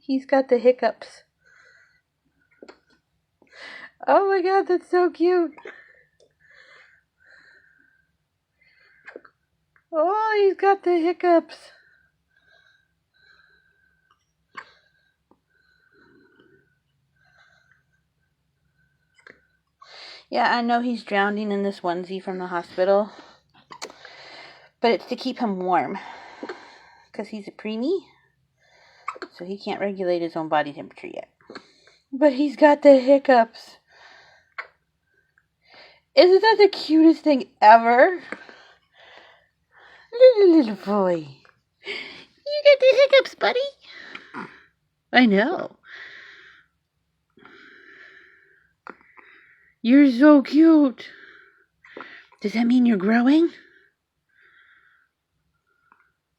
He's got the hiccups. Oh my god, that's so cute. Oh, he's got the hiccups. Yeah, I know he's drowning in this onesie from the hospital. But it's to keep him warm. Because he's a preemie. So he can't regulate his own body temperature yet. But he's got the hiccups. Isn't that the cutest thing ever? Little boy. You got the hiccups, buddy. I know. You're so cute. Does that mean you're growing?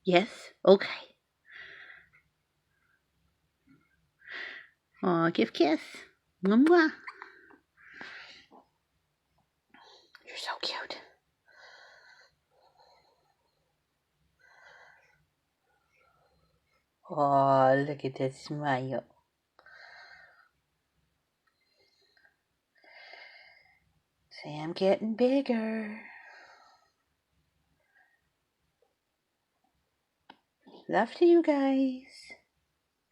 Yes? Okay. Aw, give kiss. Mwah, mwah. You're so cute. Oh, look at that smile. Say, I'm getting bigger. Love to you guys.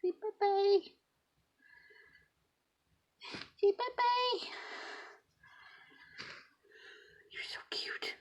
Say bye-bye. Say bye-bye. You're so cute.